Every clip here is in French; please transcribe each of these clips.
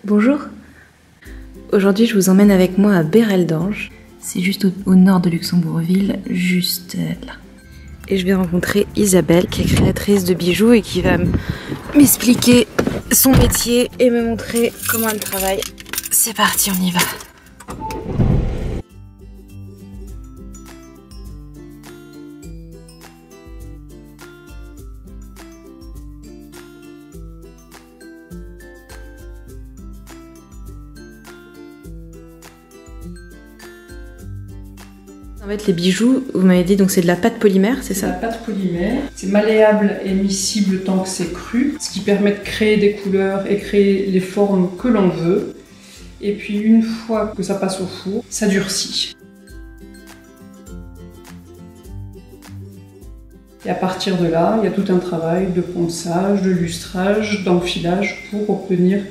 Bonjour. Aujourd'hui, je vous emmène avec moi à Bérel-d'Ange. C'est juste au nord de Luxembourgville, juste là. Et je vais rencontrer Isabelle, qui est créatrice de bijoux et qui va m'expliquer son métier et me montrer comment elle travaille. C'est parti, on y va. En fait, les bijoux, vous m'avez dit, donc c'est de la pâte polymère, c'est ça? La pâte polymère, c'est malléable et miscible tant que c'est cru, ce qui permet de créer des couleurs et créer les formes que l'on veut. Et puis une fois que ça passe au four, ça durcit. Et à partir de là, il y a tout un travail de ponçage, de lustrage, d'enfilage pour obtenir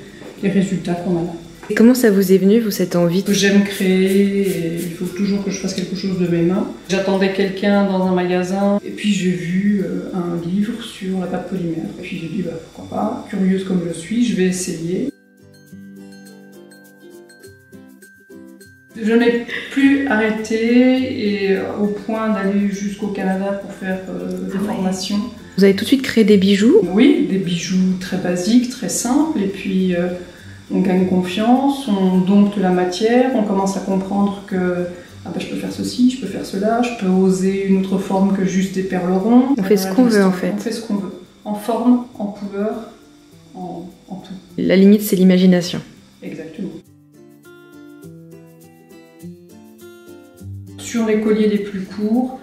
les résultats qu'on a là. Et comment ça vous est venu, vous, cette envie? J'aime créer et il faut toujours que je fasse quelque chose de mes mains. J'attendais quelqu'un dans un magasin et puis j'ai vu un livre sur la pâte polymère. Et puis j'ai dit pourquoi pas, curieuse comme je suis, je vais essayer. Je n'ai plus arrêté et au point d'aller jusqu'au Canada pour faire des formations. Vous avez tout de suite créé des bijoux? Oui, des bijoux très basiques, très simples et puis on gagne confiance, on dompte la matière, on commence à comprendre que je peux faire ceci, je peux faire cela, je peux oser une autre forme que juste des perlerons. On fait ce qu'on veut en fait. On fait ce qu'on veut, en forme, en couleur, en tout. La limite, c'est l'imagination. Exactement. Sur les colliers les plus courts,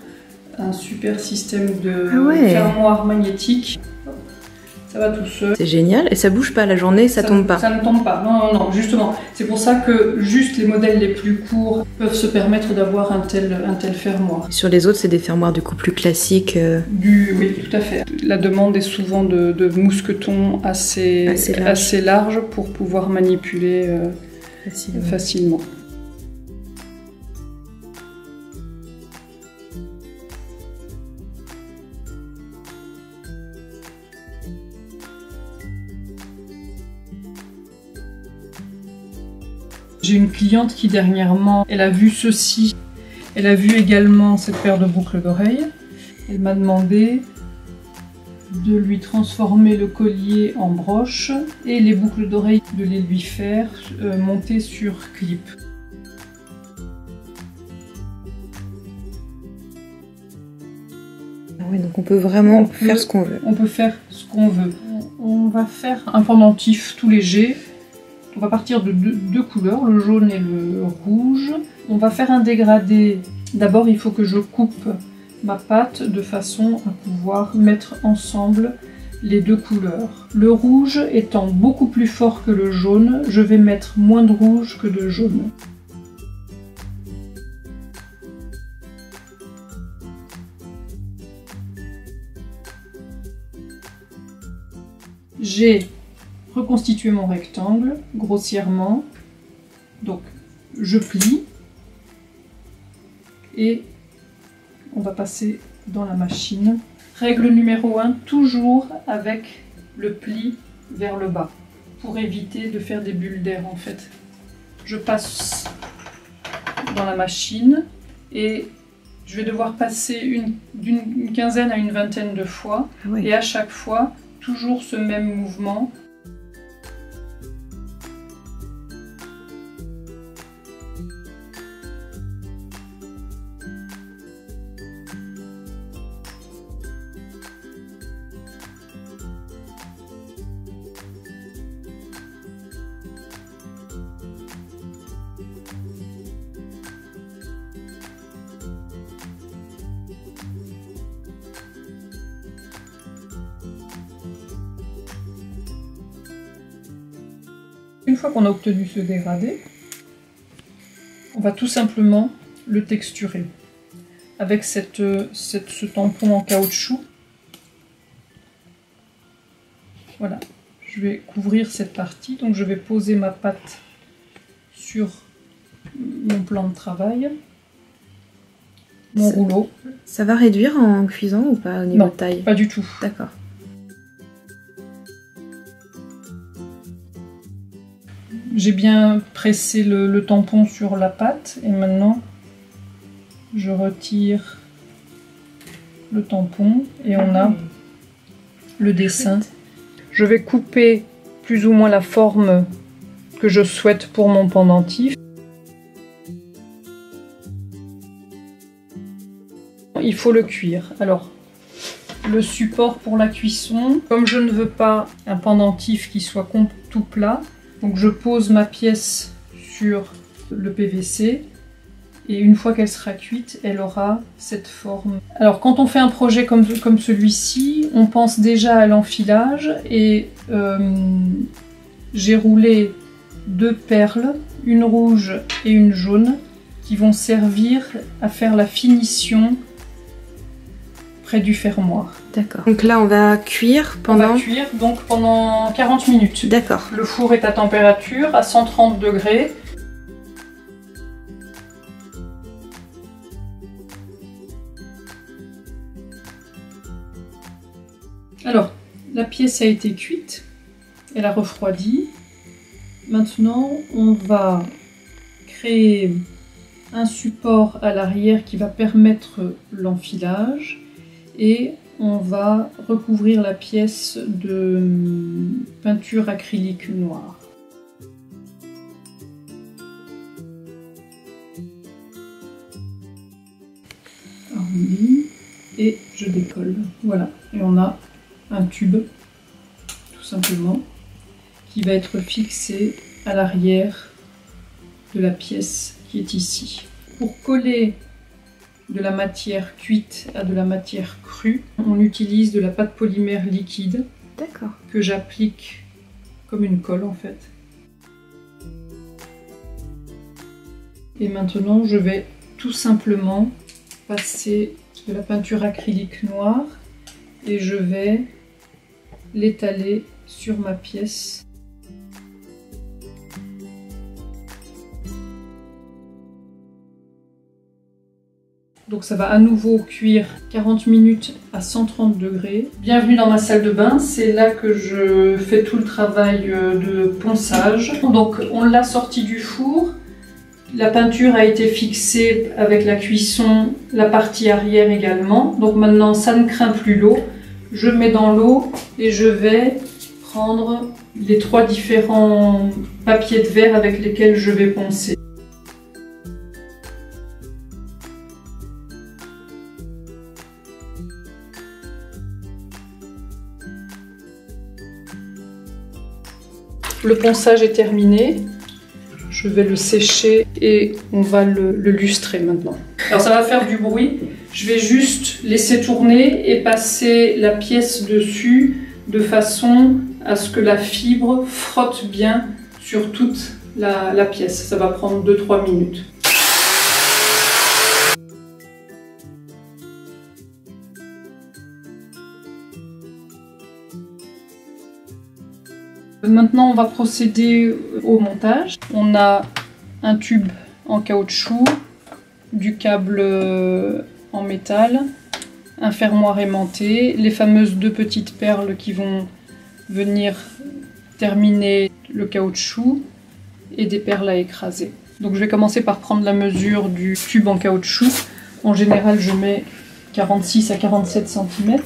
un super système de fermoir magnétique. Ça va tout seul. C'est génial. Et ça bouge pas la journée, ça tombe pas? Ça ne tombe pas. Non, non, non, justement. C'est pour ça que juste les modèles les plus courts peuvent se permettre d'avoir un tel fermoir. Sur les autres, c'est des fermoirs du coup plus classiques. Oui, tout à fait. La demande est souvent de mousquetons assez larges pour pouvoir manipuler facilement. J'ai une cliente qui dernièrement, elle a vu ceci. Elle a vu également cette paire de boucles d'oreilles. Elle m'a demandé de lui transformer le collier en broche et les boucles d'oreilles de les lui faire monter sur clip. Oui, donc on peut vraiment faire ce qu'on veut. On peut faire ce qu'on veut. On va faire un pendentif tout léger. On va partir de deux couleurs, le jaune et le rouge. On va faire un dégradé. D'abord, il faut que je coupe ma pâte de façon à pouvoir mettre ensemble les deux couleurs. Le rouge étant beaucoup plus fort que le jaune, je vais mettre moins de rouge que de jaune. J'ai reconstituer mon rectangle grossièrement, donc je plie et on va passer dans la machine. Règle numéro 1, toujours avec le pli vers le bas pour éviter de faire des bulles d'air en fait. Je passe dans la machine et je vais devoir passer d'une quinzaine à une vingtaine de fois et à chaque fois toujours ce même mouvement. Une fois qu'on a obtenu ce dégradé, on va tout simplement le texturer avec ce tampon en caoutchouc. Voilà, je vais couvrir cette partie, donc je vais poser ma pâte sur mon plan de travail, mon rouleau. Ça va réduire en cuisant ou pas au niveau de taille? Pas du tout. D'accord. J'ai bien pressé le tampon sur la pâte et maintenant je retire le tampon et on a le dessin. Je vais couper plus ou moins la forme que je souhaite pour mon pendentif. Il faut le cuire. Alors, le support pour la cuisson, comme je ne veux pas un pendentif qui soit tout plat, donc je pose ma pièce sur le PVC et une fois qu'elle sera cuite, elle aura cette forme. Alors quand on fait un projet comme celui-ci, on pense déjà à l'enfilage et j'ai roulé 2 perles, une rouge et une jaune, qui vont servir à faire la finition près du fermoir. D'accord. Donc là, on va cuire pendant... On va cuire donc pendant 40 minutes. D'accord. Le four est à température, à 130 degrés. Alors, la pièce a été cuite, elle a refroidi. Maintenant, on va créer un support à l'arrière qui va permettre l'enfilage et on va recouvrir la pièce de peinture acrylique noire. Arrondi et je décolle. Voilà, et on a un tube, tout simplement, qui va être fixé à l'arrière de la pièce qui est ici. Pour coller de la matière cuite à de la matière crue, on utilise de la pâte polymère liquide. D'accord. Que j'applique comme une colle en fait. Et maintenant je vais tout simplement passer de la peinture acrylique noire et je vais l'étaler sur ma pièce. Donc ça va à nouveau cuire 40 minutes à 130 degrés. Bienvenue dans ma salle de bain, c'est là que je fais tout le travail de ponçage. Donc on l'a sorti du four, la peinture a été fixée avec la cuisson, la partie arrière également. Donc maintenant ça ne craint plus l'eau. Je mets dans l'eau et je vais prendre les 3 différents papiers de verre avec lesquels je vais poncer. Le ponçage est terminé, je vais le sécher et on va le lustrer maintenant. Alors ça va faire du bruit, je vais juste laisser tourner et passer la pièce dessus de façon à ce que la fibre frotte bien sur toute la pièce. Ça va prendre 2-3 minutes. Maintenant, on va procéder au montage. On a un tube en caoutchouc, du câble en métal, un fermoir aimanté, les fameuses 2 petites perles qui vont venir terminer le caoutchouc et des perles à écraser. Donc je vais commencer par prendre la mesure du tube en caoutchouc. En général, je mets 46 à 47 cm.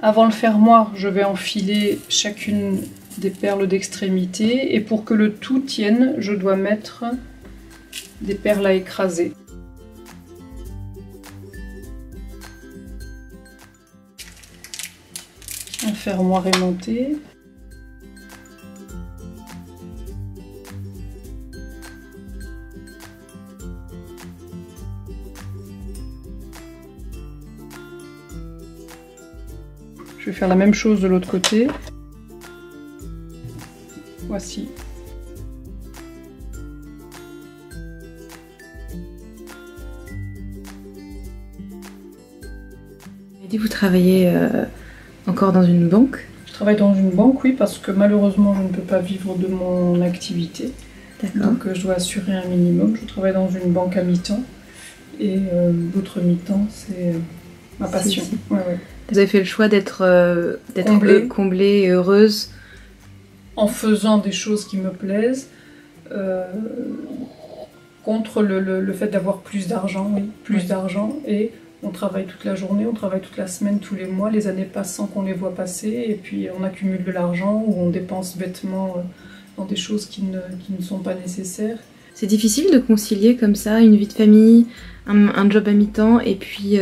Avant le fermoir, je vais enfiler chacune des perles d'extrémité et pour que le tout tienne, je dois mettre des perles à écraser. Un fermoir aimanté. Je vais faire la même chose de l'autre côté. Voici. Et vous travaillez encore dans une banque? Je travaille dans une banque, oui, parce que malheureusement je ne peux pas vivre de mon activité. Donc je dois assurer un minimum. Je travaille dans une banque à mi-temps et l'autre mi-temps c'est ma passion. Ouais. Vous avez fait le choix d'être comblée et heureuse en faisant des choses qui me plaisent, contre le fait d'avoir plus d'argent, d'argent, et on travaille toute la journée, on travaille toute la semaine, tous les mois, les années passent sans qu'on les voit passer, et puis on accumule de l'argent ou on dépense bêtement dans des choses qui ne sont pas nécessaires. C'est difficile de concilier comme ça une vie de famille, un job à mi-temps, et puis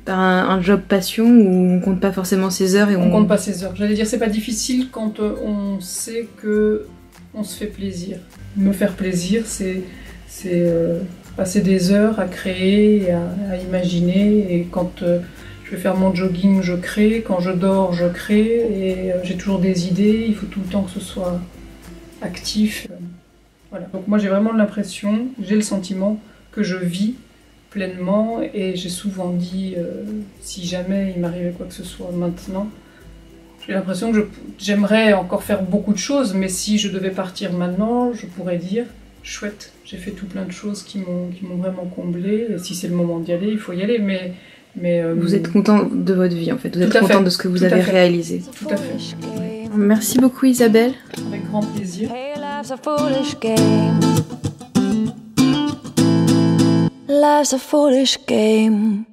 un job passion où on compte pas forcément ses heures et on compte pas ses heures. J'allais dire c'est pas difficile quand on sait que on se fait plaisir. Me faire plaisir, c'est passer des heures à créer, à imaginer. Et quand je vais faire mon jogging, je crée. Quand je dors, je crée. Et j'ai toujours des idées. Il faut tout le temps que ce soit actif. Voilà. Donc moi j'ai vraiment l'impression, j'ai le sentiment que je vis pleinement, et j'ai souvent dit, si jamais il m'arrivait quoi que ce soit maintenant, j'ai l'impression que j'aimerais encore faire beaucoup de choses, mais si je devais partir maintenant, je pourrais dire, chouette, j'ai fait tout plein de choses qui m'ont vraiment comblée, et si c'est le moment d'y aller, il faut y aller, mais vous êtes content de votre vie en fait, vous êtes content de ce que vous avez réalisé. Tout à fait. Merci beaucoup Isabelle. Avec grand plaisir. Life's a foolish game.